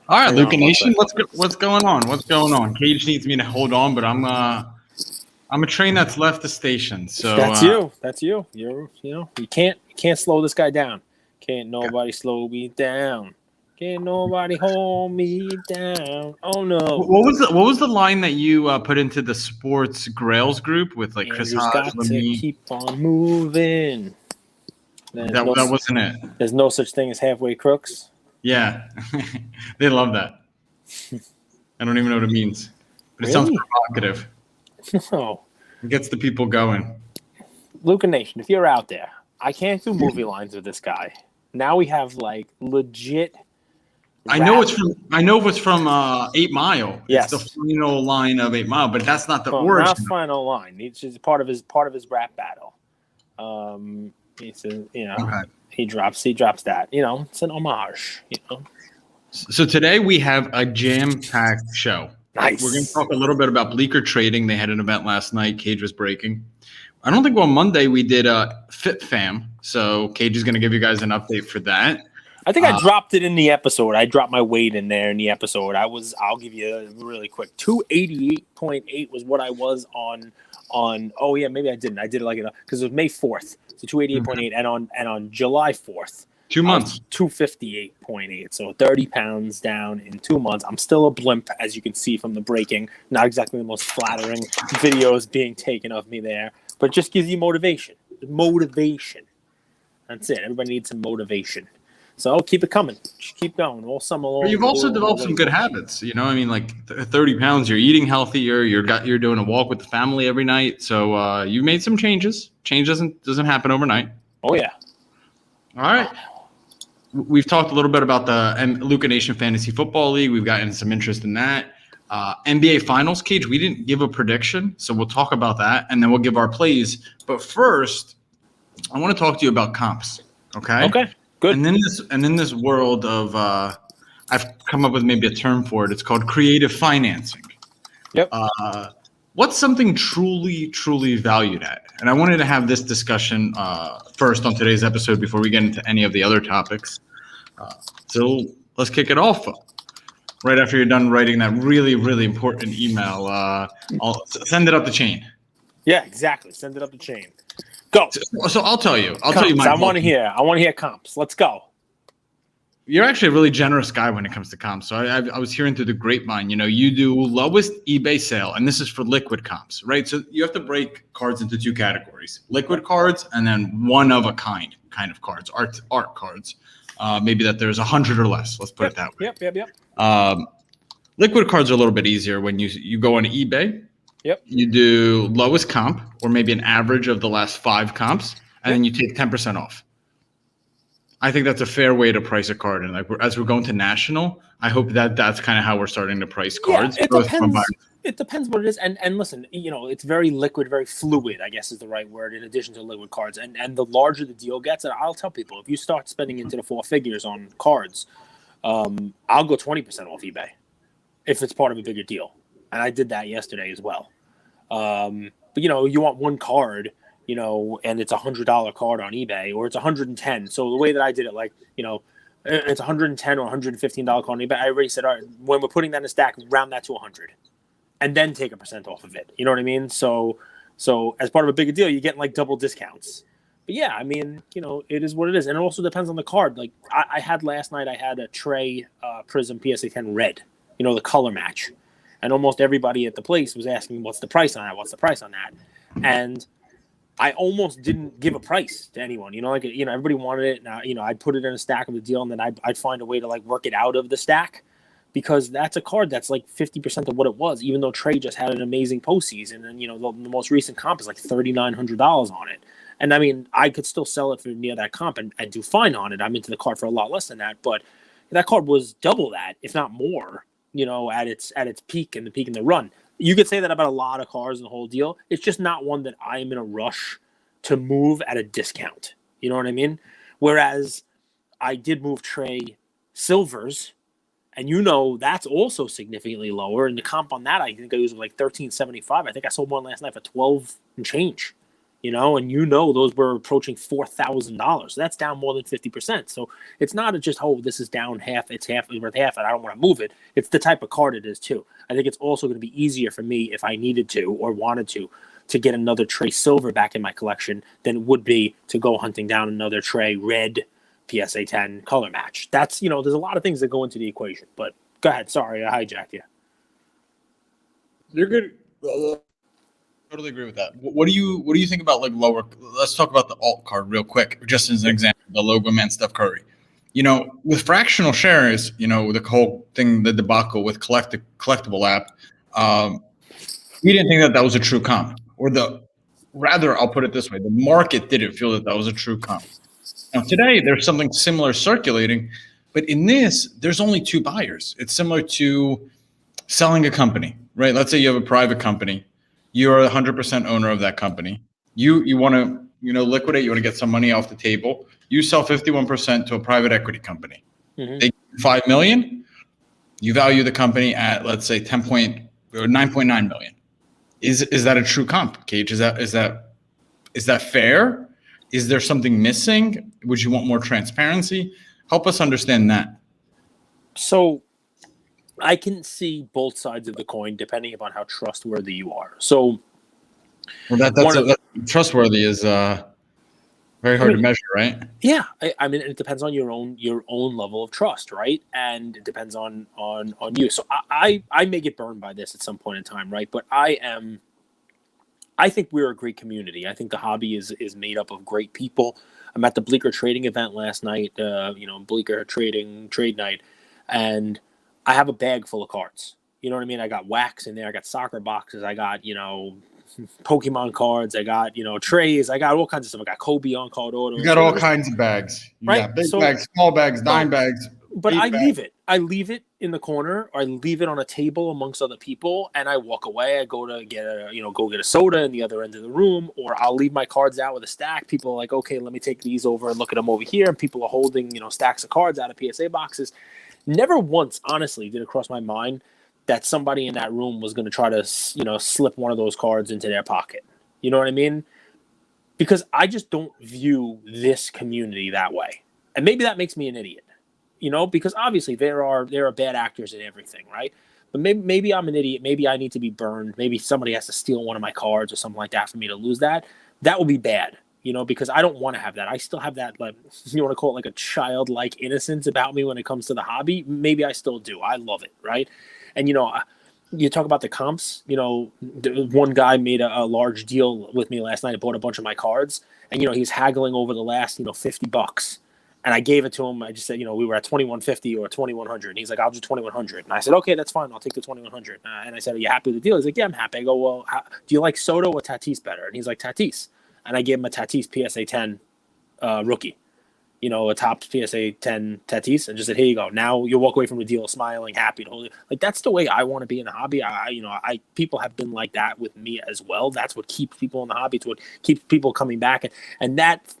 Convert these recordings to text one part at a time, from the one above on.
All right, Luka Nation, what's going on? What's going on? Cage needs me to hold on, but I'm a train that's left the station. So that's you. That's you. You can't slow this guy down. Can't nobody slow me down. Can't nobody hold me down. Oh no. What was the line that you put into the sports Grails group with like Chris Andrew's Hodge? got to keep on moving. That wasn't it. There's no such thing as halfway crooks. Yeah, they love that. I don't even know what it means, but it sounds provocative. No. It gets the people going. Luka Nation, if you're out there, I can't do movie lines with this guy. Now we have like legit. I know it's from 8 Mile. Yes. It's the final line of 8 Mile, but that's not the origin. Not final line. It's just part of his rap battle. He says, okay. He drops that. It's an homage. So today we have a jam-packed show. Nice. We're going to talk a little bit about Bleecker trading. They had an event last night. Cage was breaking. I don't think on Monday we did a Fit Fam. So Cage is going to give you guys an update for that. I think I dropped it in the episode. I dropped my weight in there in the episode. I'll give you a really quick 288.8 was what I was on. Oh yeah, maybe I didn't. I did it like because it was May 4th. So 288.8 and on July 4th. 2 months. 258.8. So 30 pounds down in 2 months. I'm still a blimp, as you can see from the breaking. Not exactly the most flattering videos being taken of me there, but it just gives you motivation. Motivation. That's it. Everybody needs some motivation. So keep it coming. Just keep going all summer long. But you've also developed some good habits. Like 30 pounds. You're eating healthier. You're doing a walk with the family every night. So you made some changes. Change doesn't happen overnight. Oh yeah. All right. We've talked a little bit about the Luka Nation Fantasy Football League. We've gotten some interest in that. NBA Finals, Cage. We didn't give a prediction, so we'll talk about that, and then we'll give our plays. But first, I want to talk to you about comps. Okay. Okay. Good. And in this world of, I've come up with maybe a term for it. It's called creative financing. Yep. What's something truly valued at? And I wanted to have this discussion first on today's episode before we get into any of the other topics. So let's kick it off. Right after you're done writing that really important email, I'll send it up the chain. Yeah, exactly. Send it up the chain. Go. So I'll tell you. I'll comps. tell you my. I want to hear comps. Let's go. You're actually a really generous guy when it comes to comps. So I was hearing through the grapevine, you do lowest eBay sale, and this is for liquid comps, right? So you have to break cards into two categories: liquid cards and then one of a kind of cards, art cards. Maybe that there's 100 or less. Let's put it that way. Yep. Liquid cards are a little bit easier when you go on eBay. Yep. You do lowest comp or maybe an average of the last 5 comps, and then you take 10% off. I think that's a fair way to price a card. And as we're going to national, I hope that's kind of how we're starting to price cards. Yeah, it depends what it is. And listen, it's very liquid, very fluid, I guess is the right word, in addition to liquid cards. And the larger the deal gets, and I'll tell people, if you start spending into the 4 figures on cards, I'll go 20% off eBay if it's part of a bigger deal. And I did that yesterday as well. But you want one card, and it's $100 card on eBay, or it's 110. So the way that I did it, it's 110 or $115 card on eBay. I already said, all right, when we're putting that in a stack, round that to 100, and then take 1% off of it. You know what I mean? So as part of a bigger deal, you get like double discounts. But yeah, I mean, it is what it is, and it also depends on the card. Like I had last night, I had a Trae Prism PSA 10 red, the color match. And almost everybody at the place was asking, what's the price on that? What's the price on that? And I almost didn't give a price to anyone. Everybody wanted it. And I'd put it in a stack of the deal, and then I'd find a way to work it out of the stack, because that's a card that's like 50% of what it was, even though Trae just had an amazing postseason. And, the most recent comp is like $3,900 on it. And I mean, I could still sell it for near that comp and do fine on it. I'm into the card for a lot less than that, but that card was double that, if not more. At its peak and the peak in the run. You could say that about a lot of cars in the whole deal. It's just not one that I'm in a rush to move at a discount. You know what I mean? Whereas I did move Trae Silvers, and that's also significantly lower. And the comp on that, I think I was like $13.75. I think I sold one last night for $12 and change. and those were approaching $4,000. So that's down more than 50%. So it's not just, this is down half, it's worth half, and I don't want to move it. It's the type of card it is too. I think it's also going to be easier for me if I needed to or wanted to get another Trae Silver back in my collection than it would be to go hunting down another Trae Red PSA 10 color match. That's, there's a lot of things that go into the equation. But go ahead. Sorry, I hijacked you. You're good. Totally agree with that. What do you think about like lower? Let's talk about the alt card real quick, just as an example. The logo man Steph Curry. With fractional shares, the whole thing, the debacle with collectible app, we didn't think that was a true comp, or rather, I'll put it this way: the market didn't feel that was a true comp. Now today, there's something similar circulating, but in this, there's only two buyers. It's similar to selling a company, right? Let's say you have a private company. You're 100% owner of that company. You want to, liquidate. You want to get some money off the table. You sell 51% to a private equity company. Mm-hmm. They give $5 million. You value the company at, let's say, 9.9 million. Is that a true comp, Cage? Is that fair? Is there something missing? Would you want more transparency? Help us understand that. So I can see both sides of the coin depending upon how trustworthy you are. So, that's trustworthy is very hard to measure, right? Yeah, I mean, it depends on your own level of trust, right? And it depends on you. So I may get burned by this at some point in time, right? But I think we're a great community. I think the hobby is made up of great people. I'm at the Bleecker trading event last night, Bleecker trading trade night, and I have a bag full of cards. You know what I mean? I got wax in there. I got soccer boxes. I got, Pokemon cards. I got, trays. I got all kinds of stuff. I got Kobe on card orders. You got all kinds of bags. You got big bags, small bags, dime bags. But I leave it in the corner, or I leave it on a table amongst other people, and I walk away. I go to get a soda in the other end of the room, or I'll leave my cards out with a stack. People are like, okay, let me take these over and look at them over here. And people are holding, stacks of cards out of PSA boxes. Never once, honestly, did it cross my mind that somebody in that room was going to try to, slip one of those cards into their pocket. You know what I mean? Because I just don't view this community that way. And maybe that makes me an idiot, because obviously there are bad actors in everything, right? But maybe I'm an idiot. Maybe I need to be burned. Maybe somebody has to steal one of my cards or something like that for me to lose that. That would be bad, because I don't want to have that. I still have that, like, you want to call it like a childlike innocence about me when it comes to the hobby. Maybe I still do. I love it, right? And, you talk about the comps, one guy made a large deal with me last night. I bought a bunch of my cards, and, he's haggling over the last, $50. And I gave it to him. I just said, we were at 2150 or 2100. And he's like, I'll do 2100. And I said, okay, that's fine. I'll take the 2100. And I said, are you happy with the deal? He's like, yeah, I'm happy. I go, well, do you like Soto or Tatis better? And he's like, Tatis. And I gave him a Tatis PSA 10 rookie, a top PSA 10 Tatis, and just said, here you go. Now you'll walk away from the deal smiling, happy to hold it. Like, that's the way I want to be in the hobby. People have been like that with me as well. That's what keeps people in the hobby. It's what keeps people coming back. And that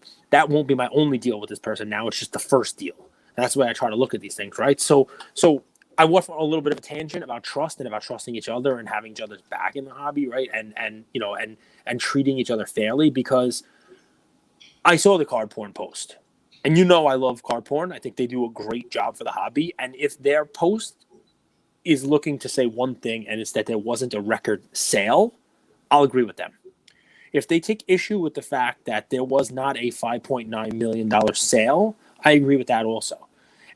won't be my only deal with this person. Now it's just the first deal. And that's the way I try to look at these things, right? So I went on a little bit of a tangent about trust and about trusting each other and having each other's back in the hobby, right? And treating each other fairly, because I saw the card porn post. And I love card porn. I think they do a great job for the hobby. And if their post is looking to say one thing, and it's that there wasn't a record sale, I'll agree with them. If they take issue with the fact that there was not a $5.9 million sale, I agree with that also.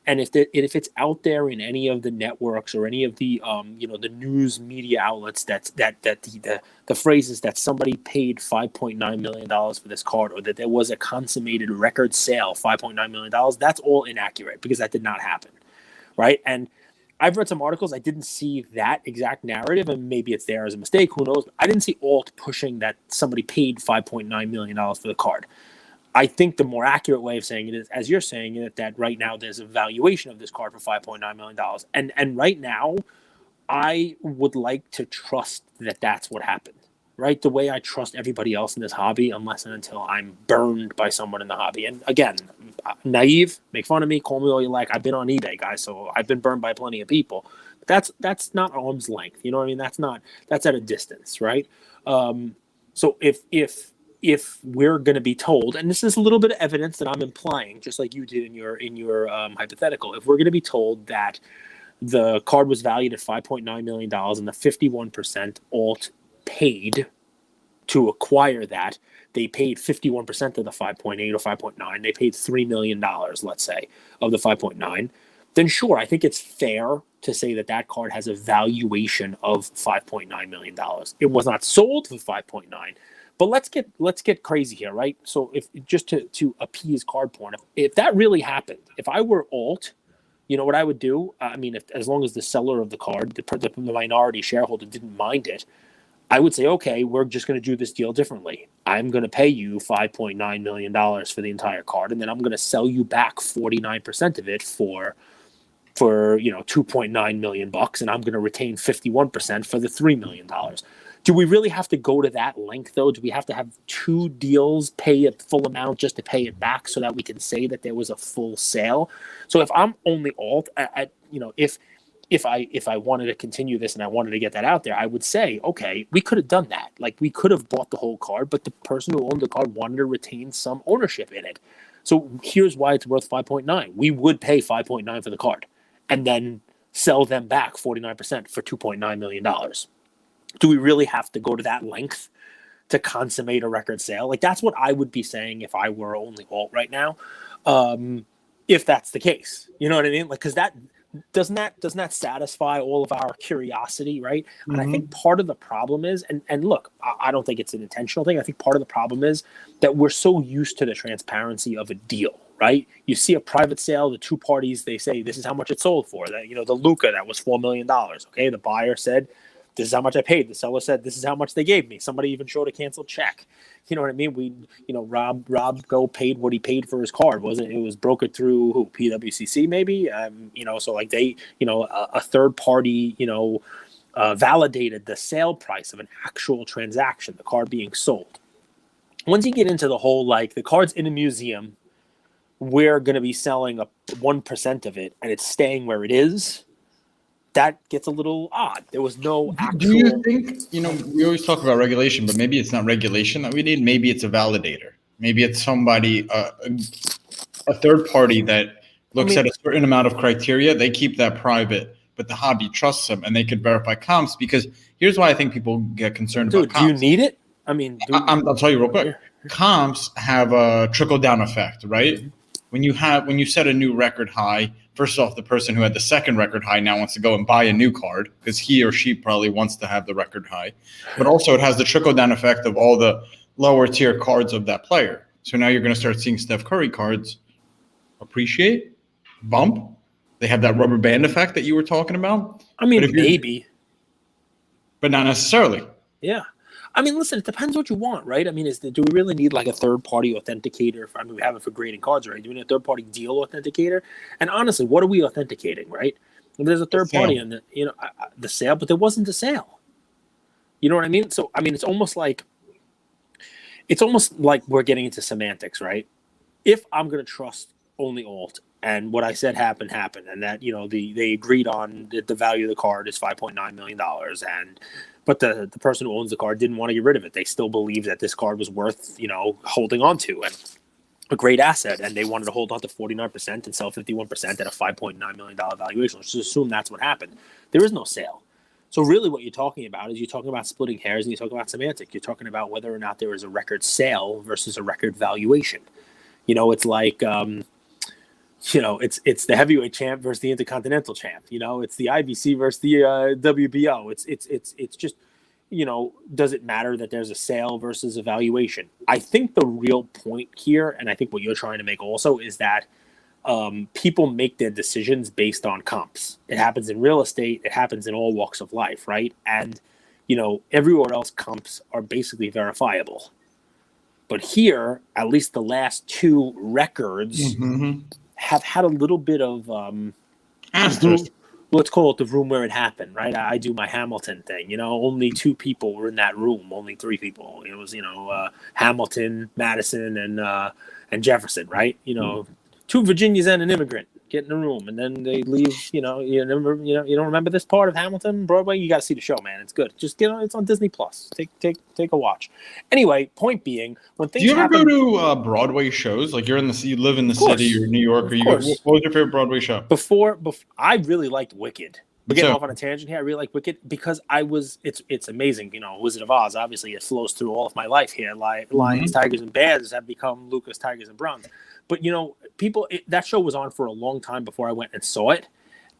And if it's out there in any of the networks or any of the the news media outlets that the phrase is that somebody paid $5.9 million for this card, or that there was a consummated record sale, $5.9 million, that's all inaccurate, because that did not happen, right? And I've read some articles. I didn't see that exact narrative, and maybe it's there as a mistake. Who knows? I didn't see alt pushing that somebody paid $5.9 million for the card. I think the more accurate way of saying it is, as you're saying it, that right now there's a valuation of this card for $5.9 million. And right now, I would like to trust that that's what happened, right? The way I trust everybody else in this hobby, unless and until I'm burned by someone in the hobby. And again, naive, make fun of me, call me all you like. I've been on eBay, guys, so I've been burned by plenty of people. But that's not arm's length. You know what I mean? That's at a distance, right? So if if we're going to be told, and this is a little bit of evidence that I'm implying, just like you did in your hypothetical, if we're going to be told that the card was valued at $5.9 million and the 51% alt paid to acquire that, they paid 51% of the 5.8 or 5.9. They paid $3 million, let's say, of the 5.9. Then sure, I think it's fair to say that that card has a valuation of $5.9 million. It was not sold for 5.9. But let's get crazy here, right? So if just to appease card porn, if that really happened, if I were alt, you know what I would do? I mean, as long as the seller of the card, the minority shareholder didn't mind it, I would say, okay, we're just going to do this deal differently. I'm going to pay you $5.9 million for the entire card, and then I'm going to sell you back 49% of it for $2.9 million, and I'm going to retain 51% for the $3 million. Do we really have to go to that length, though? Do we have to have two deals pay a full amount just to pay it back so that we can say that there was a full sale? So if I'm only alt, if I wanted to continue this and I wanted to get that out there, I would say, okay, we could have done that. Like, we could have bought the whole card, but the person who owned the card wanted to retain some ownership in it. So here's why it's worth 5.9. We would pay 5.9 for the card and then sell them back 49% for $2.9 million. Do we really have to go to that length to consummate a record sale? Like, that's what I would be saying if I were only alt right now. If that's the case, you know what I mean? Like, because that doesn't that satisfy all of our curiosity, right? And I think part of the problem is, and look, I don't think it's an intentional thing. I think part of the problem is that we're so used to the transparency of a deal, right? You see a private sale, the two parties, they say, this is how much it sold for. That, the Luka, that was $4 million. Okay, the buyer said, this is how much I paid. The seller said, this is how much they gave me. Somebody even showed a canceled check. You know what I mean? Rob Go paid what he paid for his card. It was brokered through who? PWCC maybe? So like they, a third party, validated the sale price of an actual transaction, the card being sold. Once you get into the whole, like, the card's in a museum, we're going to be selling 1% of it and it's staying where it is, that gets a little odd. There was no actual... Do you think, we always talk about regulation, but maybe it's not regulation that we need. Maybe it's a validator. Maybe it's somebody, a third party that looks at a certain amount of criteria. They keep that private, but the hobby trusts them and they could verify comps, because here's why I think people get concerned about comps. Do you need it? I'll tell you real quick. Comps have a trickle-down effect, right? When you set a new record high, first off, the person who had the second record high now wants to go and buy a new card because he or she probably wants to have the record high. But also it has the trickle-down effect of all the lower tier cards of that player. So now you're going to start seeing Steph Curry cards appreciate, bump. They have that rubber band effect that you were talking about. Maybe. But not necessarily. Yeah. Listen, it depends what you want, right? Do we really need like a third-party authenticator? We have it for grading cards, right? Do we need a third-party deal authenticator? And honestly, what are we authenticating, right? There's a third party on the sale, but there wasn't a sale. You know what I mean? So, it's almost like we're getting into semantics, right? If I'm going to trust only alt, and what I said happened, and that, they agreed on that the value of the card is $5.9 million, but the person who owns the card didn't want to get rid of it. They still believe that this card was worth, holding on to and a great asset, and they wanted to hold on to 49% and sell 51% at a $5.9 million valuation. Let's just assume that's what happened. There is no sale. So really what you're talking about is you're talking about splitting hairs and you're talking about semantic. You're talking about whether or not there is a record sale versus a record valuation. It's like... it's the heavyweight champ versus the intercontinental champ. It's the IBC versus the WBO. It's just, does it matter that there's a sale versus a valuation? I think the real point here, and I think what you're trying to make also, is that people make their decisions based on comps. It happens in real estate. It happens in all walks of life, right? And, everywhere else comps are basically verifiable. But here, at least the last two records... have had a little bit of let's call it the room where it happened, right? I do my Hamilton thing, only two people were in that room, only three people. It was Hamilton, Madison, and Jefferson, right? Two Virginians and an immigrant. get in the room, and then they leave. You don't remember this part of Hamilton, Broadway. You got to see the show, man. It's good. Just it's on Disney Plus. Take a watch. Anyway, point being, when things Do you ever happen, go to Broadway shows? Like you live in the city or New York, or what was your favorite Broadway show? Before, I really liked Wicked. We're getting off on a tangent here. I really like Wicked because it's amazing. Wizard of Oz, obviously, it flows through all of my life here. Lions, Tigers, and Bears have become Luka's Tigers and Browns. But, that show was on for a long time before I went and saw it.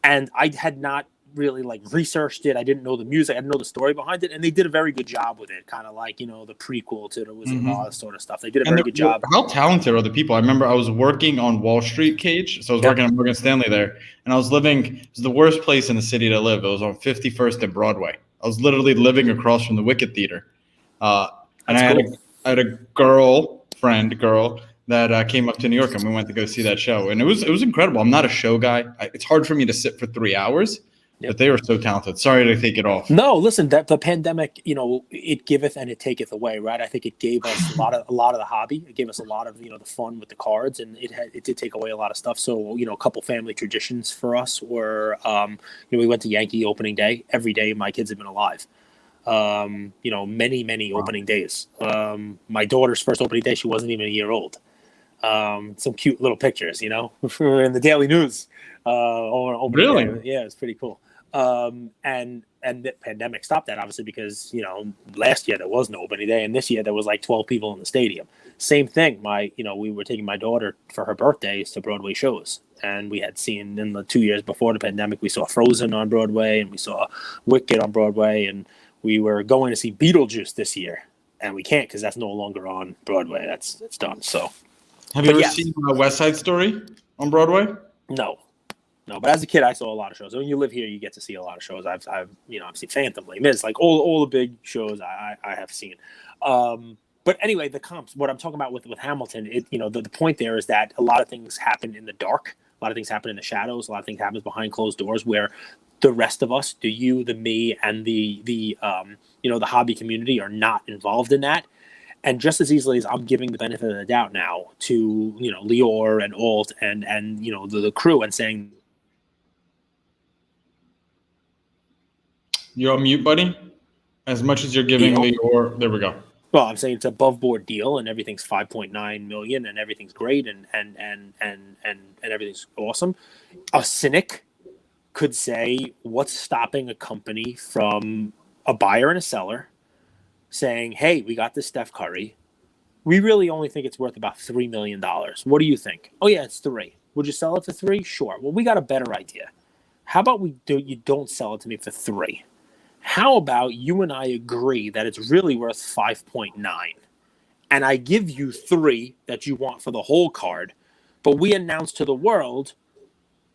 And I had not really researched it. I didn't know the music. I didn't know the story behind it. And they did a very good job with it. Kind of like, the prequel to the Wizard of Oz sort of stuff. They did a very good job. How talented are the people? I remember I was working on Wall Street, Cage. So I was working at Morgan Stanley there. And I was it was the worst place in the city to live. It was on 51st and Broadway. I was literally living across from the Wicked Theater. And I had a girl that came up to New York, and we went to go see that show. And it was incredible. I'm not a show guy. It's hard for me to sit for 3 hours. But they were so talented. Sorry to take it off. No, listen, that the pandemic, it giveth and it taketh away, right? I think it gave us a lot of the hobby. It gave us a lot of, the fun with the cards, and it did take away a lot of stuff. So, a couple family traditions for us were, we went to Yankee opening day. Every day my kids have been alive. Many opening days. My daughter's first opening day, she wasn't even a year old. Some cute little pictures, in the Daily News. Really? Day. Yeah, it's pretty cool. And the pandemic stopped that obviously because last year there was no opening day, and this year there was 12 people in the stadium. Same thing. We were taking my daughter for her birthdays to Broadway shows, and we had seen in the 2 years before the pandemic, we saw Frozen on Broadway, and we saw Wicked on Broadway, and we were going to see Beetlejuice this year, and we can't because that's no longer on Broadway. It's done. So, have you ever seen West Side Story on Broadway? No, but as a kid, I saw a lot of shows. When you live here, you get to see a lot of shows. I've seen Phantom, Les Mis, all the big shows I have seen. But anyway, the comps. What I'm talking about with Hamilton, the point there is that a lot of things happen in the dark. A lot of things happen in the shadows. A lot of things happen behind closed doors, where the rest of us, the me, and the hobby community are not involved in that. And just as easily as I'm giving the benefit of the doubt now to Lior and Alt and the crew and saying. You're on mute, buddy. As much as you're giving Lior, there we go. Well, I'm saying it's an above board deal, and everything's $5.9 million, and everything's great, and everything's awesome. A cynic could say, "What's stopping a company from a buyer and a seller saying, hey, we got this Steph Curry. We really only think it's worth about $3 million. What do you think? Oh yeah, it's 3. Would you sell it for 3? Sure. Well, we got a better idea. How about you don't sell it to me for 3? How about you and I agree that it's really worth 5.9, and I give you 3 that you want for the whole card, but we announce to the world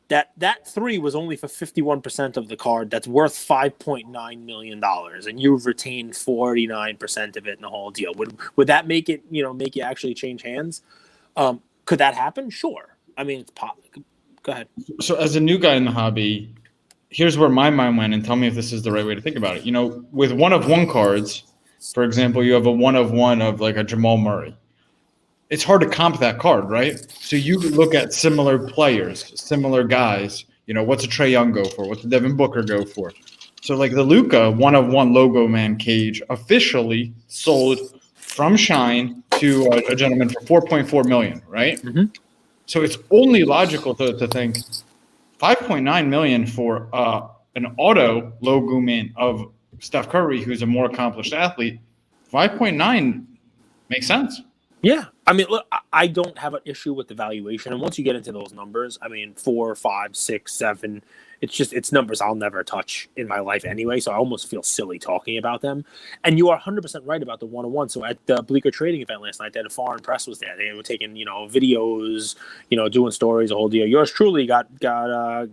that 3 was only for 51% of the card that's worth $5.9 million, and you've retained 49% of it in the whole deal. Would that make it, make you actually change hands? Could that happen? Sure. I mean, it's possible. Go ahead. So as a new guy in the hobby, here's where my mind went, and tell me if this is the right way to think about it. With 1-of-1 cards, for example, you have a 1-of-1 of like a Jamal Murray. It's hard to comp that card, right? So you look at similar players, similar guys. What's a Trae Young go for? What's a Devin Booker go for? So like the Luka 1-of-1 logo man cage officially sold from Shine to a gentleman for $4.4 million, right? Mm-hmm. So it's only logical to think $5.9 million for an auto logo man of Steph Curry, who's a more accomplished athlete. 5.9 makes sense. Yeah. I mean, look, I don't have an issue with the valuation. And once you get into those numbers, I mean, 4, 5, 6, 7, it's numbers I'll never touch in my life anyway. So I almost feel silly talking about them. And you are 100% right about the 1-on-1. So at the Bleaker Trading event last night, a foreign press was there. They were taking, videos, doing stories, a whole deal. Yours truly got I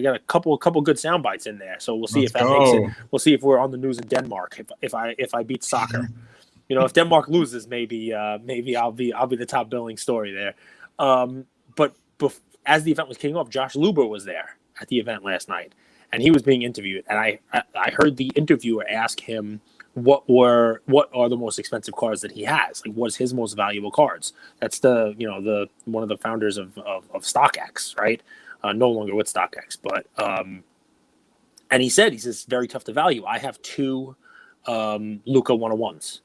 got a couple good sound bites in there. So we'll see if that makes it. We'll see if we're on the news in Denmark if I beat soccer. If Denmark loses, maybe I'll be the top billing story there. But as the event was kicking off, Josh Luber was there at the event last night, and he was being interviewed. And I heard the interviewer ask him what are the most expensive cards that he has, like what's his most valuable cards. That's the one of the founders of StockX, right? no longer with StockX, but and he says very tough to value. I have 2 Luka 101s.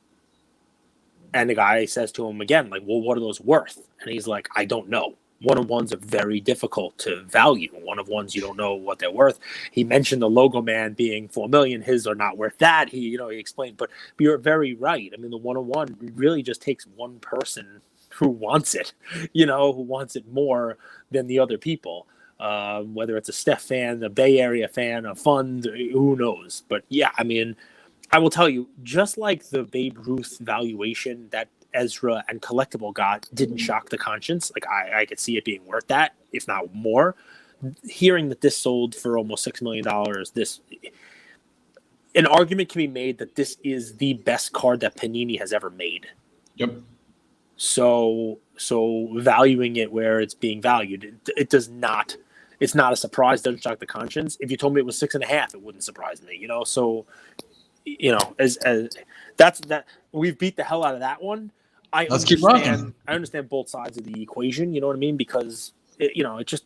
And the guy says to him again, like, well, what are those worth? And he's like, I don't know. 101s are very difficult to value. 101s, you don't know what they're worth. He mentioned the logo man being $4 million. His are not worth that. He explained, but you're very right. I mean, the 101 really just takes one person who wants it, who wants it more than the other people. Whether it's a Steph fan, a Bay Area fan, a fund, who knows? But yeah, I mean, I will tell you, just like the Babe Ruth valuation that Ezra and Collectible got didn't shock the conscience. Like I could see it being worth that, if not more. Hearing that this sold for almost $6 million, an argument can be made that this is the best card that Panini has ever made. Yep. So valuing it where it's being valued, it does not. It's not a surprise. Doesn't shock the conscience. If you told me it was 6.5, it wouldn't surprise me. So. As that's that we've beat the hell out of that one. Let's keep rocking. I understand both sides of the equation. You know what I mean? Because it just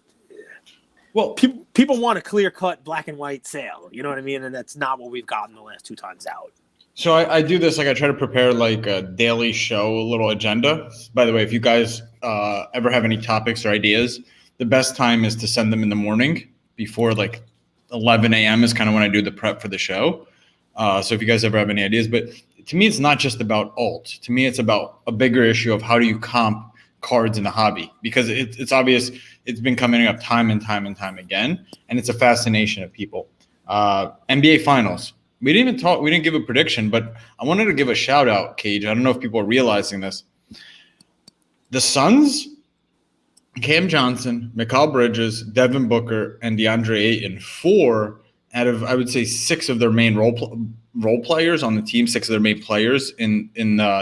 people want a clear cut black and white sale. You know what I mean? And that's not what we've gotten the last 2 times out. So I do this, like I try to prepare like a daily show, a little agenda. By the way, if you guys ever have any topics or ideas, the best time is to send them in the morning before like 11 a.m. is kind of when I do the prep for the show. So if you guys ever have any ideas, but to me, it's not just about alt. To me, it's about a bigger issue of how do you comp cards in the hobby, because it's obvious it's been coming up time and time again, and it's a fascination of people. NBA Finals. We didn't give a prediction, but I wanted to give a shout out, Cage. I don't know if people are realizing this. The Suns, Cam Johnson, Mikal Bridges, Devin Booker, and DeAndre Ayton, 4 out of, I would say, 6 of their main role players on the team, 6 of their main players in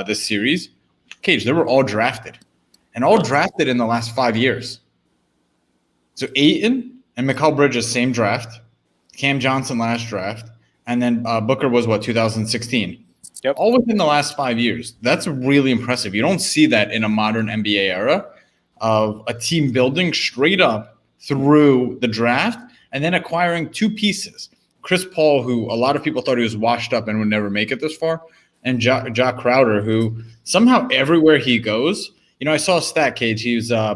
this series, Cage, they were all drafted, and all drafted in the last 5 years. So Ayton and Mikal Bridges, same draft. Cam Johnson, last draft. And then Booker was, 2016? Yep. All within the last 5 years. That's really impressive. You don't see that in a modern NBA era of a team building straight up through the draft and then acquiring 2 pieces. Chris Paul, who a lot of people thought he was washed up and would never make it this far, and Jack Crowder, who somehow everywhere he goes, I saw a stat, Cage. He was, I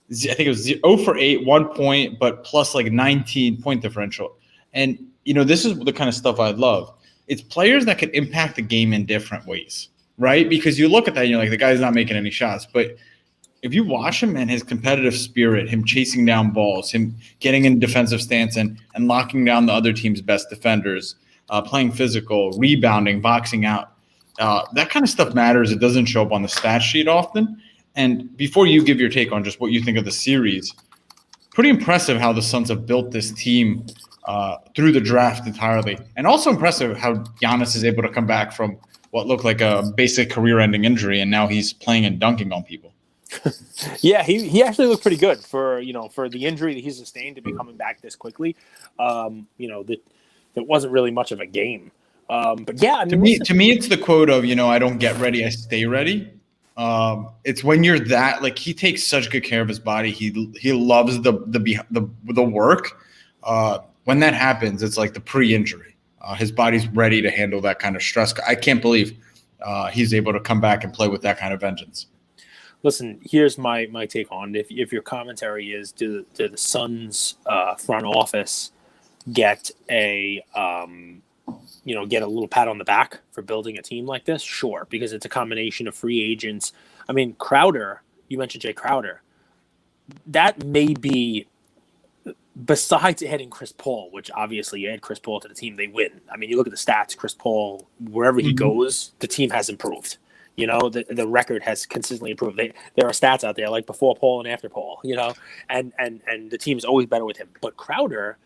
think it was 0 for 8, 1 point, but plus like 19 point differential. And, this is the kind of stuff I love. It's players that can impact the game in different ways, right? Because you look at that and you're like, the guy's not making any shots, but if you watch him and his competitive spirit, him chasing down balls, him getting in defensive stance and locking down the other team's best defenders, playing physical, rebounding, boxing out, that kind of stuff matters. It doesn't show up on the stat sheet often. And before you give your take on just what you think of the series, pretty impressive how the Suns have built this team through the draft entirely. And also impressive how Giannis is able to come back from what looked like a basic career-ending injury, and now he's playing and dunking on people. Yeah, he actually looked pretty good for the injury that he sustained to be coming back this quickly. That wasn't really much of a game. But yeah, I mean, to me, it's the quote of I don't get ready, I stay ready. It's when you're that, like, he takes such good care of his body. He loves the work. When that happens, it's like the pre-injury. His body's ready to handle that kind of stress. I can't believe he's able to come back and play with that kind of vengeance. Listen, here's my take on it. If your commentary is do the Suns front office get a get a little pat on the back for building a team like this? Sure, because it's a combination of free agents. I mean, Crowder, you mentioned Jay Crowder. That may be, besides adding Chris Paul, which obviously you add Chris Paul to the team, they win. I mean, you look at the stats, Chris Paul, wherever he goes, the team has improved. The record has consistently improved. There are stats out there like before Paul and after Paul, and the team's always better with him. But Crowder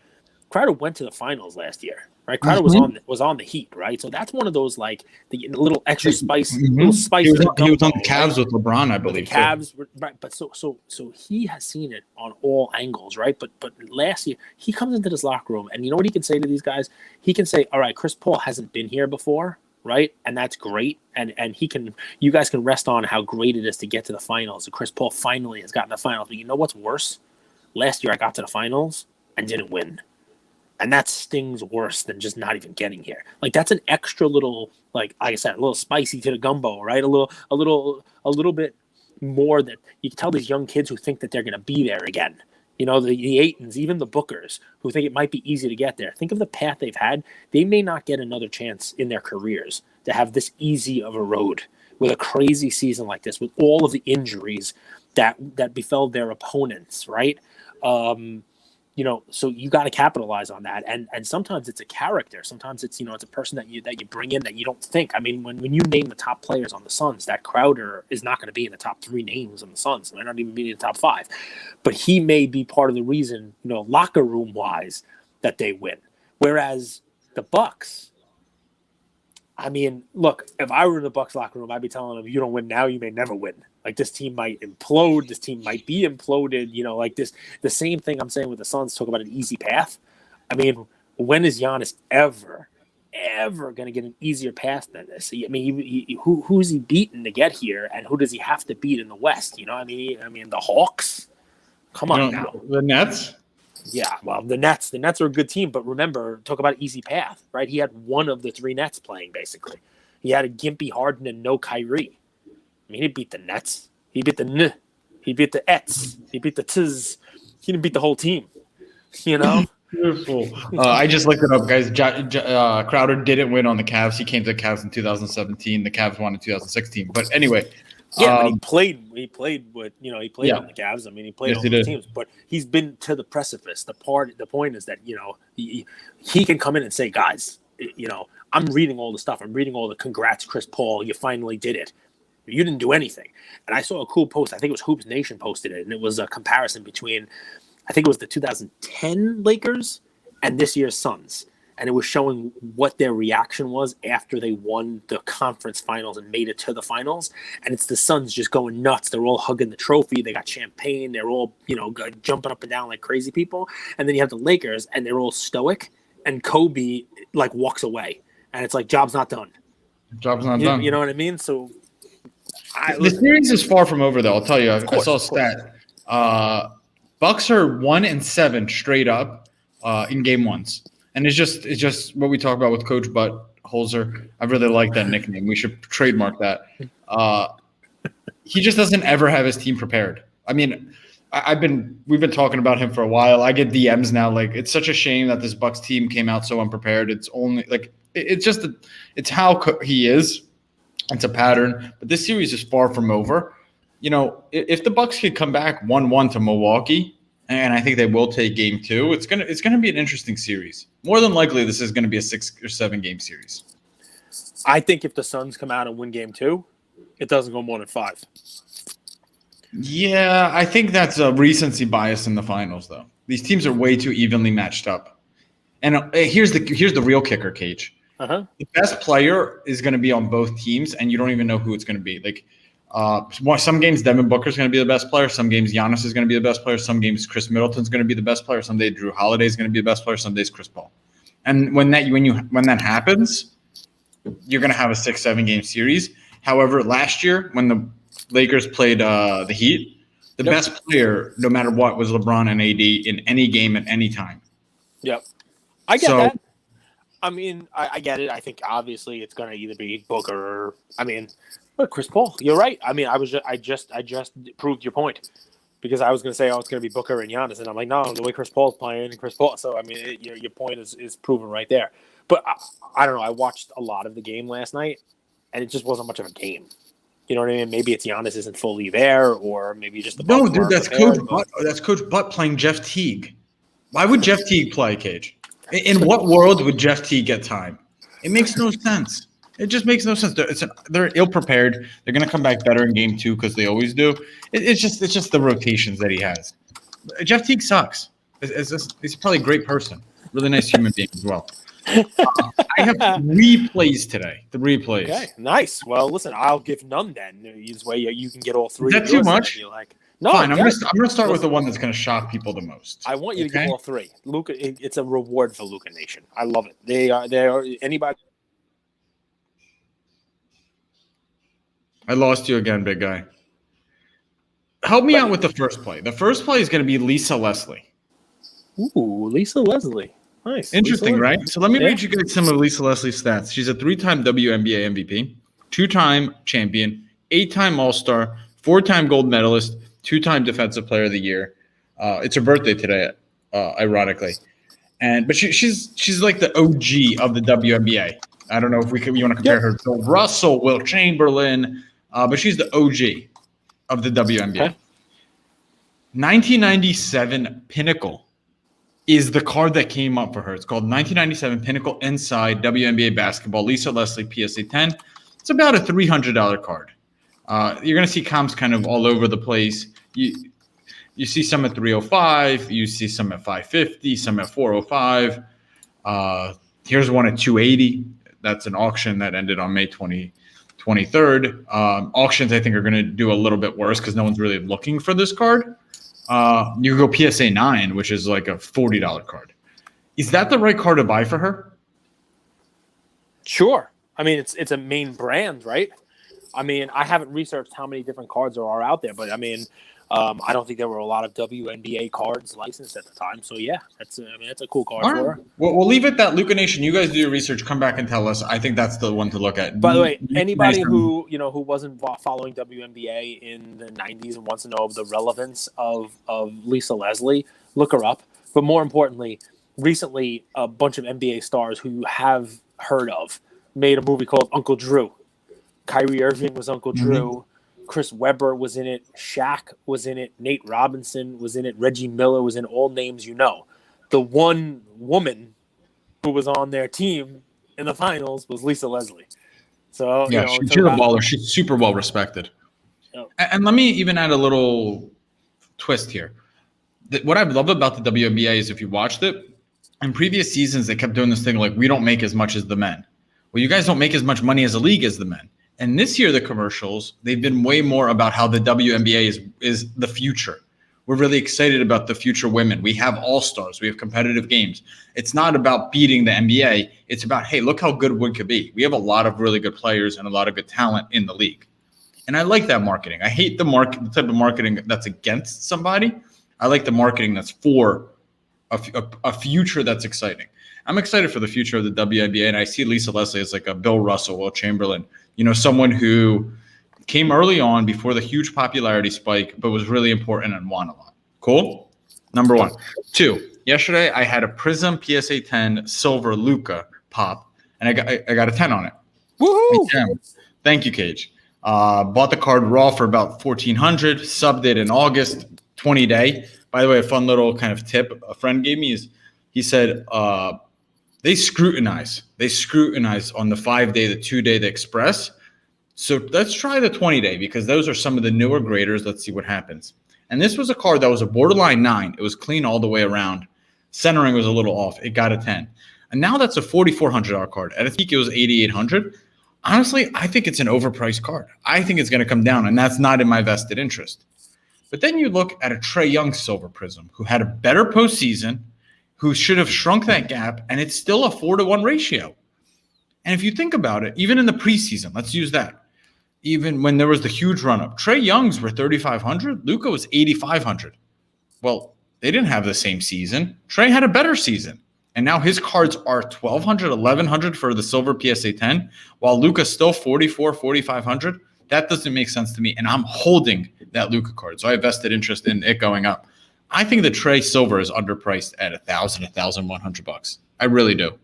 went to the finals last year, right? Crowder was on the Heat, right? So that's one of those like the little extra spice, little spice. He was on the Cavs with LeBron, I believe. The Cavs, right? But so he has seen it on all angles, right? But last year he comes into this locker room, and you know what he can say to these guys? He can say, "All right, Chris Paul hasn't been here before." Right, and that's great, and you guys can rest on how great it is to get to the finals. And Chris Paul finally has gotten the finals. But you know what's worse? Last year I got to the finals and didn't win. And that stings worse than just not even getting here. Like that's an extra little, like I said, a little spicy to the gumbo, right? A little bit more that you can tell these young kids who think that they're going to be there again. You know, the Aitons, even the Bookers, who think it might be easy to get there. Think of the path they've had. They may not get another chance in their careers to have this easy of a road with a crazy season like this, with all of the injuries that befell their opponents, right? You know, so you got to capitalize on that. And sometimes it's a character. Sometimes it's, you know, it's a person that you bring in that you don't think. I mean, when you name the top players on the Suns, that Crowder is not going to be in the top 3 names on the Suns. They're not even be in the top 5. But he may be part of the reason, you know, locker room wise, that they win. Whereas the Bucks, I mean, look, if I were in the Bucks locker room, I'd be telling them, you don't win now, you may never win. Like this team might implode. This team might be imploded. You know, like this, the same thing I'm saying with the Suns, talk about an easy path. I mean, when is Giannis ever going to get an easier path than this? I mean, who's he beaten to get here, and who does he have to beat in the West? You know, I mean, the Hawks. Come on now, the Nets. Yeah, well, the Nets are a good team, but remember, talk about easy path, right? He had one of the 3 Nets playing, basically. He had a gimpy Harden and no Kyrie. I mean, he beat the Nets. He beat the N. He beat the Ets. He beat the Tiz. He didn't beat the whole team, you know? Beautiful. I just looked it up, guys. Crowder didn't win on the Cavs. He came to the Cavs in 2017. The Cavs won in 2016. But anyway. Yeah, but he played with, you know, he played on the Cavs. I mean, he played on those teams, but he's been to the precipice. The point is that, you know, he can come in and say, guys, you know, I'm reading all the stuff. I'm reading all the congrats, Chris Paul. You finally did it. You didn't do anything. And I saw a cool post. I think it was Hoops Nation posted it. And it was a comparison between, I think it was the 2010 Lakers and this year's Suns. And it was showing what their reaction was after they won the conference finals and made it to the finals. And it's the Suns just going nuts. They're all hugging the trophy. They got champagne. They're all, you know, jumping up and down like crazy people. And then you have the Lakers, and they're all stoic. And Kobe, like, walks away. And it's like, job's not done. Job's not done. You know what I mean? So the series is far from over, though. I'll tell you. I saw a stat. Bucks are 1-7 straight up in game ones. And it's just what we talk about with Coach Buttholzer. I really like that nickname. We should trademark that. He just doesn't ever have his team prepared. I mean, we've been talking about him for a while. I get DMs now. Like, it's such a shame that this Bucks team came out so unprepared. It's only like it's how he is. It's a pattern. But this series is far from over. You know, if the Bucks could come back 1-1 to Milwaukee, and I think they will take game 2, it's gonna be an interesting series. More than likely, this is gonna be a 6 or 7 game series. I think if the Suns come out and win game 2, it doesn't go more than 5. Yeah, I think that's a recency bias in the finals, though. These teams are way too evenly matched up. And here's the real kicker, Cage. Uh-huh. The best player is going to be on both teams, and you don't even know who it's going to be. Like, some games Devin Booker is going to be the best player. Some games Giannis is going to be the best player. Some games Chris Middleton's going to be the best player. Some days Drew Holiday is going to be the best player. Some days Chris Paul. And when that happens, you're going to have a 6-7 game series. However, last year when the Lakers played the Heat, the best player, no matter what, was LeBron and AD in any game at any time. Yep, I get that. I mean, I get it. I think obviously it's going to either be Booker or, I mean, look, Chris Paul. You're right. I mean, I just proved your point, because I was going to say, it's going to be Booker and Giannis, and I'm like, no, the way Chris Paul's playing, Chris Paul. So I mean, your point is proven right there. But I don't know. I watched a lot of the game last night, and it just wasn't much of a game. You know what I mean? Maybe it's Giannis isn't fully there, or maybe just the no, dude. That's Coach Butt. That's Coach Butt playing Jeff Teague. Why would Jeff Teague play, Cage? In what world would Jeff Teague get time? It makes no sense. It just makes no sense. They're ill-prepared. They're going to come back better in game 2 because they always do. It's just the rotations that he has. Jeff Teague sucks. He's probably a great person. Really nice human being as well. I have 3 plays today. 3 plays. Okay, nice. Well, listen, I'll give none then. This way you can get all 3. Is that too much? No, fine. I'm gonna start with the one that's gonna shock people the most. I want you to get all 3. Luka, it's a reward for Luka Nation. I love it. They are anybody. I lost you again, big guy. Help me out with the first play. The first play is going to be Lisa Leslie. Ooh, Lisa Leslie. Nice. Interesting, Lisa Leslie. right? So let me read you guys some of Lisa Leslie's stats. She's a 3-time WNBA MVP, 2-time champion, 8-time All-Star, 4-time gold medalist, 2-time Defensive Player of the Year. It's her birthday today, ironically. But she's like the OG of the WNBA. I don't know if you want to compare her to Russell, Will Chamberlain, but she's the OG of the WNBA. Okay. 1997 Pinnacle is the card that came up for her. It's called 1997 Pinnacle Inside WNBA Basketball. Lisa Leslie PSA 10. It's about a $300 card. You're going to see comps kind of all over the place. You see some at 305. You see some at 550. Some at 405. Here's one at 280. That's an auction that ended on May 23rd. Auctions, I think, are going to do a little bit worse because no one's really looking for this card. You go PSA 9, which is like a $40 card. Is that the right card to buy for her? Sure. I mean, it's a main brand, right? I mean, I haven't researched how many different cards there are out there, but I mean, I don't think there were a lot of WNBA cards licensed at the time. So yeah, that's a cool card for her. Well, we'll leave it that. Luka Nation, you guys do your research. Come back and tell us. I think that's the one to look at. By the way, anybody who wasn't following WNBA in the '90s and wants to know the relevance of Lisa Leslie, look her up. But more importantly, recently a bunch of NBA stars who you have heard of made a movie called Uncle Drew. Kyrie Irving was Uncle Drew. Chris Webber was in it. Shaq was in it. Nate Robinson was in it. Reggie Miller was in all names you know. The one woman who was on their team in the finals was Lisa Leslie. So yeah, she's a baller. She's super well respected. Oh. And let me even add a little twist here. What I love about the WNBA is if you watched it, in previous seasons they kept doing this thing like we don't make as much as the men. Well, you guys don't make as much money as a league as the men. And this year, the commercials, they've been way more about how the WNBA is the future. We're really excited about the future women. We have all-stars. We have competitive games. It's not about beating the NBA. It's about, hey, look how good we could be. We have a lot of really good players and a lot of good talent in the league. And I like that marketing. I hate the type of marketing that's against somebody. I like the marketing that's for a future that's exciting. I'm excited for the future of the WNBA, and I see Lisa Leslie as like a Bill Russell, Will Chamberlain, someone who came early on before the huge popularity spike, but was really important and won a lot. Cool? Number one. 2, yesterday I had a Prism PSA 10 silver Luka pop, and I got a 10 on it. Woohoo! Thank you, Cage. Bought the card raw for about $1,400, subbed it in August, 20-day. By the way, a fun little kind of tip a friend gave me is he said they scrutinize on the 5-day, the 2-day, the Express. So let's try the 20-day because those are some of the newer graders. Let's see what happens. And this was a card that was a borderline 9. It was clean all the way around. Centering was a little off. It got a 10. And now that's a $4,400 card. At its peak, it was $8,800. Honestly, I think it's an overpriced card. I think it's going to come down, and that's not in my vested interest. But then you look at a Trae Young Silver Prism who had a better postseason, who should have shrunk that gap, and it's still a 4-to-1 ratio. And if you think about it, even in the preseason, let's use that. Even when there was the huge run-up, Trae Young's were 3,500. Luka was 8,500. Well, they didn't have the same season. Trae had a better season. And now his cards are 1,200, 1,100 for the silver PSA 10, while Luka's still 4,400, 4,500. That doesn't make sense to me. And I'm holding that Luka card. So I have vested interest in it going up. I think the Trae silver is underpriced at $1,000, $1,100. I really do.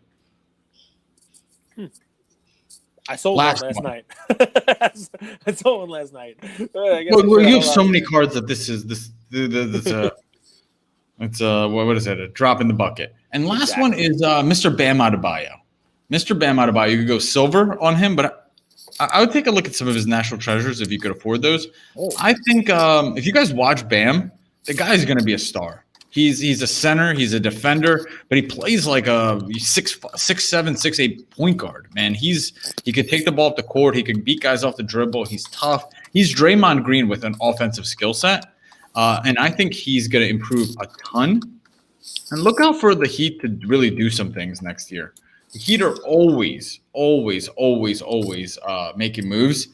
I sold one last night. I sold one last night. Well, you have so many cards that what is it? A drop in the bucket. And last one is Mr. Bam Adebayo. Mr. Bam Adebayo, you could go silver on him, but I would take a look at some of his national treasures if you could afford those. Oh. I think if you guys watch Bam, the guy's going to be a star. He's a center, he's a defender, but he plays like a 6'7", 6'8" point guard. Man, he could take the ball up the court. He could beat guys off the dribble. He's tough. He's Draymond Green with an offensive skill set, and I think he's going to improve a ton. And look out for the Heat to really do some things next year. The Heat are always making moves.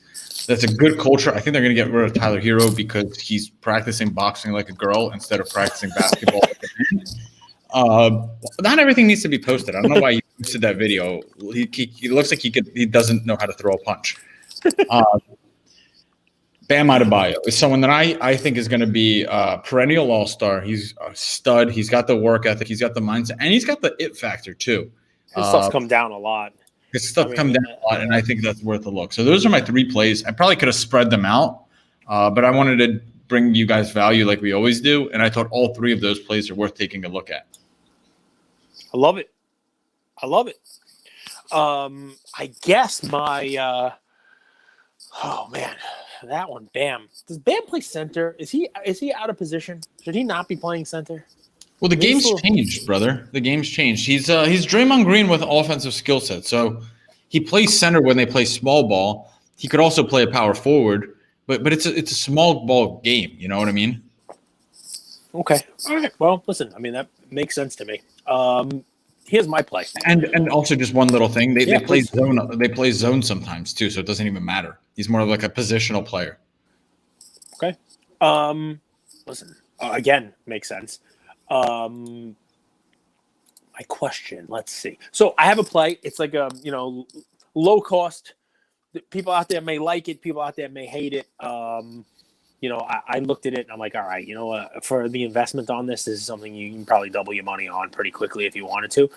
That's a good culture. I think they're going to get rid of Tyler Hero because he's practicing boxing like a girl instead of practicing basketball like a man. Not everything needs to be posted. I don't know why you posted that video. He looks like he doesn't know how to throw a punch. Bam Adebayo is someone that I think is going to be a perennial all-star. He's a stud. He's got the work ethic. He's got the mindset, and he's got the it factor too. His stuff's come down a lot. His stuff come down a lot, and I think that's worth a look. So those are my 3 plays. I probably could have spread them out, but I wanted to bring you guys value like we always do, and I thought all 3 of those plays are worth taking a look at. I love it. I guess my oh man, that one, Bam. Does Bam play center? Is he out of position? Should he not be playing center? Well, the game's changed, brother. The game's changed. He's Draymond Green with offensive skill set. So he plays center when they play small ball. He could also play a power forward, but it's a small ball game. You know what I mean? Okay. All right. Well, listen. I mean, that makes sense to me. Here's my play. And also just one little thing. They play zone. They play zone sometimes too, so it doesn't even matter. He's more of like a positional player. Okay. Listen. Again, makes sense. My question. Let's see. So I have a play. It's like a low cost. People out there may like it. People out there may hate it. I looked at it and I'm like, all right, for the investment on this is something you can probably double your money on pretty quickly if you wanted to.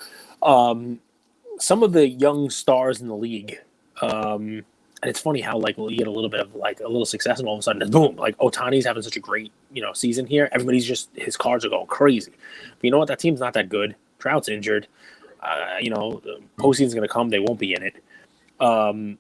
Some of the young stars in the league, and it's funny how you get a little bit of a little success and all of a sudden, boom, like Ohtani's having such a great season here. Everybody's his cards are going crazy. But you know what? That team's not that good. Trout's injured. The postseason's going to come. They won't be in it. And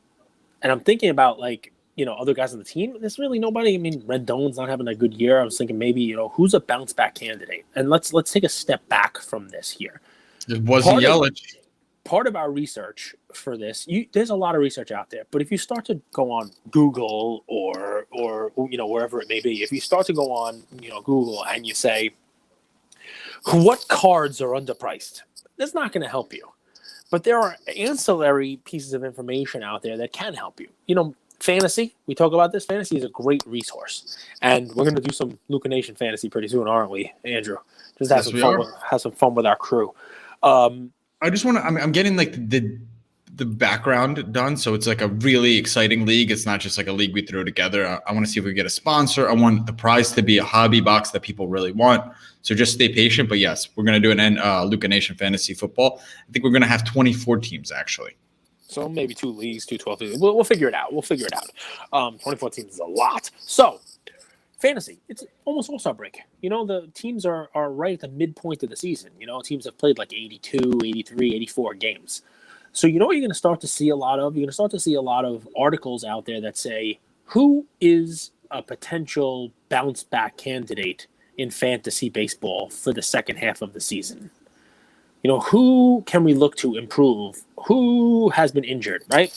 I'm thinking about other guys on the team. There's really nobody. I mean, Rendon's not having a good year. I was thinking maybe, who's a bounce back candidate? And let's take a step back from this here. It wasn't Yelich. Part of our research for this, there's a lot of research out there. But if you start to go on Google or wherever it may be, if you start to go on Google and you say, what cards are underpriced? That's not going to help you. But there are ancillary pieces of information out there that can help you. Fantasy, we talk about this. Fantasy is a great resource, and we're going to do some Luka Nation fantasy pretty soon, aren't we, Andrew? Just have some fun with our crew. I just want to. I'm getting the background done, so it's like a really exciting league. It's not just like a league we throw together. I want to see if we get a sponsor. I want the prize to be a hobby box that people really want. So just stay patient. But yes, we're going to do an Luka Nation fantasy football. I think we're going to have 24 teams actually. So maybe 2 leagues, 2 12 leagues. We'll figure it out. 24 teams is a lot. So fantasy, it's almost all-star break. The teams are right at the midpoint of the season. Teams have played 82, 83, 84 games. So what you're going to start to see a lot of? You're going to start to see a lot of articles out there that say, who is a potential bounce-back candidate in fantasy baseball for the second half of the season? Who can we look to improve? Who has been injured, right?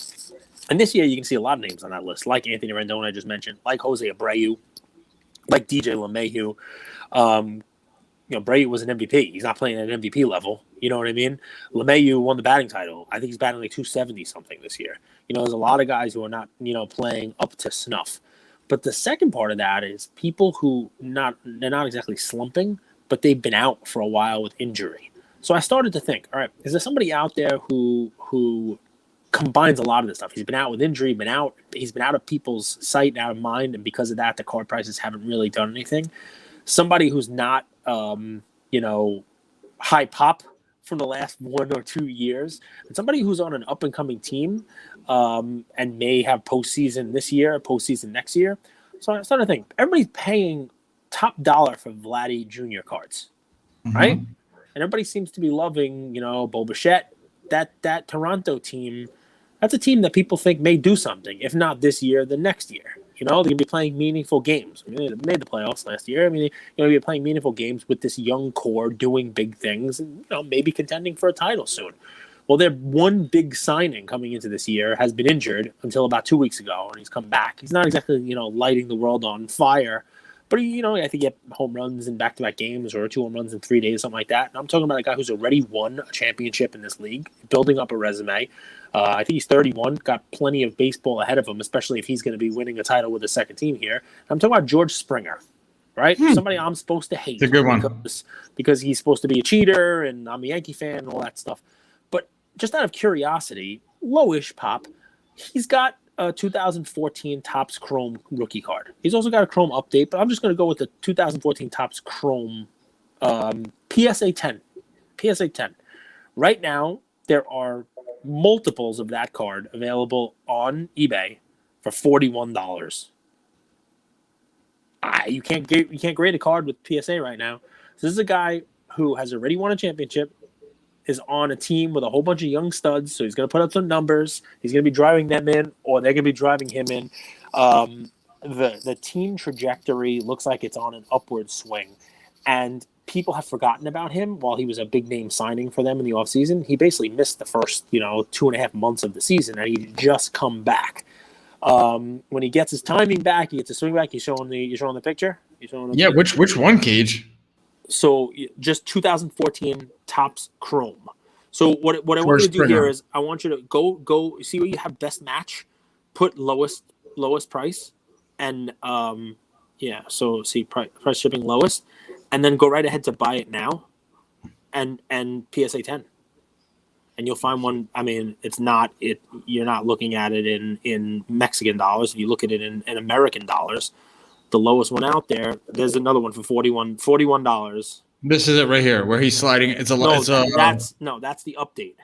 And this year, you can see a lot of names on that list, like Anthony Rendon, I just mentioned, like Jose Abreu, like DJ LeMahieu. Abreu was an MVP. He's not playing at an MVP level. You know what I mean? LeMahieu won the batting title. I think he's batting 270-something this year. There's a lot of guys who are not, playing up to snuff. But the second part of that is people who they're not exactly slumping, but they've been out for a while with injury. So I started to think, all right, is there somebody out there who combines a lot of this stuff? He's been out with injury, he's been out of people's sight and out of mind, and because of that, the card prices haven't really done anything. Somebody who's not, high pop from the last 1 or 2 years, and somebody who's on an up-and-coming team and may have postseason this year, postseason next year. So I started to think, everybody's paying top dollar for Vladdy Jr. cards, right? And everybody seems to be loving, Bo Bichette. That Toronto team, that's a team that people think may do something. If not this year, then next year. They're going to be playing meaningful games. They made the playoffs last year. They're going to be playing meaningful games with this young core doing big things and, maybe contending for a title soon. Well, their one big signing coming into this year has been injured until about 2 weeks ago, and he's come back. He's not exactly, lighting the world on fire, But I think he had home runs in back-to-back games or 2 home runs in 3 days, something like that. And I'm talking about a guy who's already won a championship in this league, building up a resume. I think he's 31, got plenty of baseball ahead of him, especially if he's going to be winning a title with the second team here. I'm talking about George Springer, right? Somebody I'm supposed to hate. It's a good one. Because he's supposed to be a cheater, and I'm a Yankee fan and all that stuff. But just out of curiosity, lowish pop, he's got a 2014 Topps Chrome rookie card. He's also got a Chrome update, but I'm just going to go with the 2014 Topps Chrome PSA 10. PSA 10. Right now, there are multiples of that card available on eBay for $41. You can't grade a card with PSA right now. So this is a guy who has already won a championship, is on a team with a whole bunch of young studs, so he's going to put up some numbers. He's going to be driving them in, or they're going to be driving him in. The team trajectory looks like it's on an upward swing, and people have forgotten about him while he was a big-name signing for them in the offseason. He basically missed the first 2.5 months of the season, and he just come back. When he gets his timing back, he gets his swing back. You showing the picture? Yeah, which one, Cage? So just 2014 Topps Chrome. So what I want you to do here is I want you to go see where you have best match, put lowest price, and so see price shipping lowest, and then go right ahead to buy it now, and PSA 10, and you'll find one. I mean, you're not looking at it in Mexican dollars. If you look at it in American dollars. The lowest one out there. There's another one for $41. This is it right here, where he's sliding. That's the update.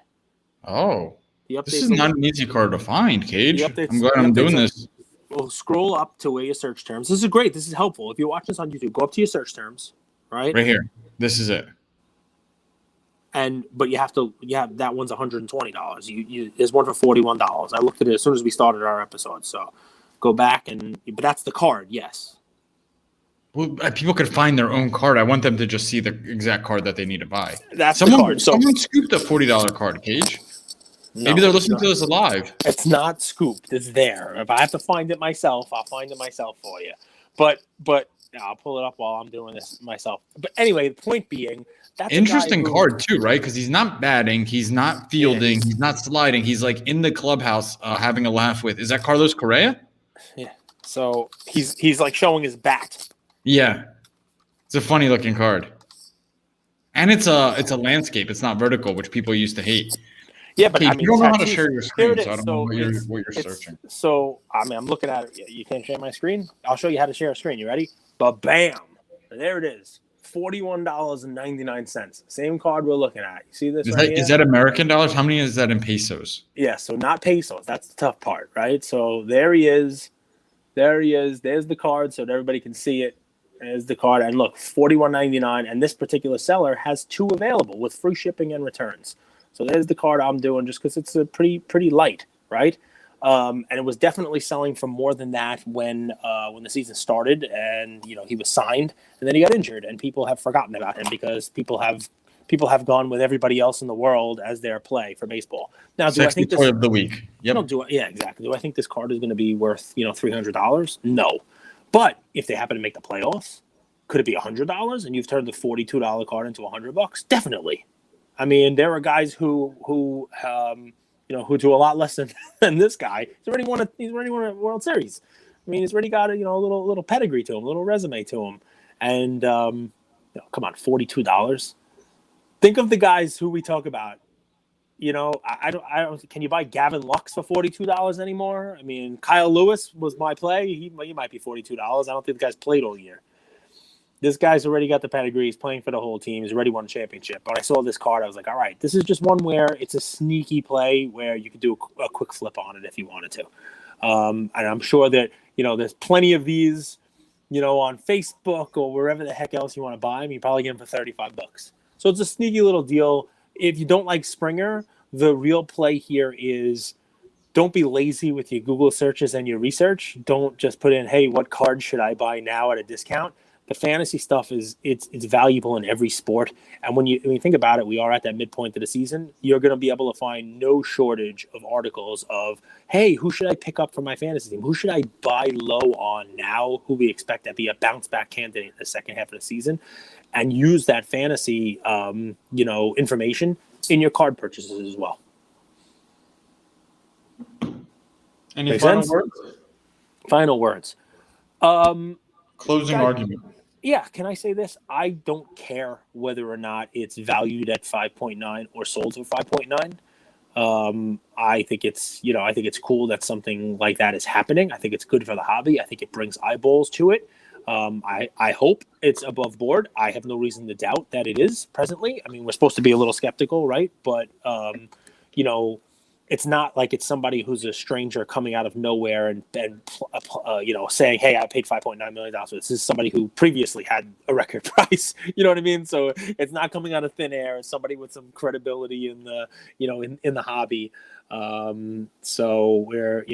Oh, the update. This is not an easy card to find, Cage. I'm glad I'm doing this. Well, scroll up to where your search terms. This is great. This is helpful. If you're watching this on YouTube, go up to your search terms. Right here. This is it. But you have that one's $120. There's one for $41. I looked at it as soon as we started our episode. So go back but that's the card. Yes. Well, people could find their own card. I want them to just see the exact card that they need to buy. That's the card. Someone scooped a $40 card, Cage. Maybe they're listening to this live. It's not scooped. It's there. If I have to find it myself, I'll find it myself for you. But I'll pull it up while I'm doing this myself. But anyway, the point being, that's interesting card too, right? Because he's not batting, he's not fielding, he's not sliding. He's like in the clubhouse having a laugh with. Is that Carlos Correa? Yeah. So he's like showing his bat. Yeah, it's a funny looking card, and it's a landscape. It's not vertical, which people used to hate. Yeah, but you don't know how to share your screen, so I don't know what you're searching. So I'm looking at it. You can't share my screen. I'll show you how to share a screen. You ready? But bam, there it is. $41.99. Same card we're looking at. You see this? Is that American dollars? How many is that in pesos? Yeah, so not pesos. That's the tough part, right? So there he is. There's the card, so that everybody can see it. There's the card, and look, $41.99, and this particular seller has 2 available with free shipping and returns. So there's the card I'm doing just because it's a pretty light, right? And it was definitely selling for more than that when the season started, and he was signed, and then he got injured, and people have forgotten about him because people have gone with everybody else in the world as their play for baseball. Now, do I think this of the week? Yep. Yeah, exactly. Do I think this card is going to be worth $300? No. But if they happen to make the playoffs, could it be $100 and you've turned the $42 card into $100? Definitely. I mean, there are guys who do a lot less than this guy. He's already won a World Series. I mean, he's already got a little pedigree to him, a little resume to him. And come on, $42. Think of the guys who we talk about. I don't. Can you buy Gavin Lux for $42 anymore? I mean, Kyle Lewis was my play. He might be $42. I don't think the guy's played all year. This guy's already got the pedigree. He's playing for the whole team. He's already won a championship. When I saw this card, I was like, all right, this is just one where it's a sneaky play where you could do a quick flip on it if you wanted to. And I'm sure that there's plenty of these, on Facebook or wherever the heck else you want to buy them. You probably get them for $35. So it's a sneaky little deal. If you don't like Springer, the real play here is don't be lazy with your Google searches and your research. Don't just put in, hey, what card should I buy now at a discount? the fantasy stuff it's valuable in every sport. And when you think about it, we are at that midpoint of the season. You're going to be able to find no shortage of articles of, hey, who should I pick up for my fantasy team? Who should I buy low on now? Who we expect to be a bounce back candidate in the second half of the season, and use that fantasy, information in your card purchases as well. Any Make final sense? words? Final words. Closing argument. Yeah, can I say this? I don't care whether or not it's valued at 5.9 or sold for 5.9. I think it's cool that something like that is happening. I think it's good for the hobby. I think it brings eyeballs to it. I hope it's above board. I have no reason to doubt that it is presently. I mean, we're supposed to be a little skeptical, right? But it's not like it's somebody who's a stranger coming out of nowhere and saying, "Hey, I paid $5.9 million." This is somebody who previously had a record price. You know what I mean? So it's not coming out of thin air. It's somebody with some credibility in the in the hobby. So where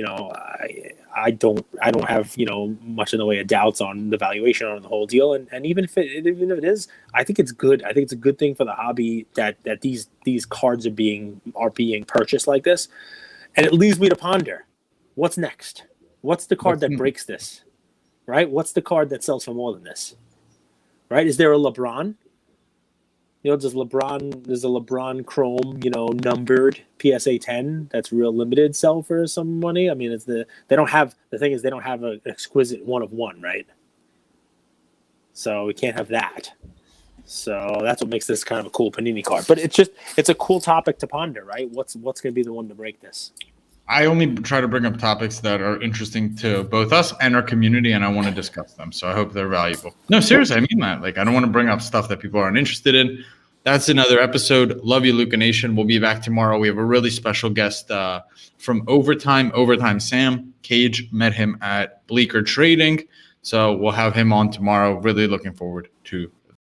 I don't have much in the way of doubts on the valuation on the whole deal, and even if it is, I think it's good. I think it's a good thing for the hobby that these cards are being purchased like this, and it leaves me to ponder, what's next? What's the card that breaks this? Right? What's the card that sells for more than this? Right? Is there a LeBron? There's a LeBron Chrome, numbered PSA 10 that's real limited sell for some money. I mean, they don't have an exquisite one of one, right? So we can't have that. So that's what makes this kind of a cool Panini card. But it's a cool topic to ponder, right? What's going to be the one to break this? I only try to bring up topics that are interesting to both us and our community, and I want to discuss them. So I hope they're valuable. No, seriously, I mean that. Like, I don't want to bring up stuff that people aren't interested in. That's another episode. Love you, Luka Nation. We'll be back tomorrow. We have a really special guest from Overtime Sam. Cage met him at Bleecker Trading. So we'll have him on tomorrow. Really looking forward to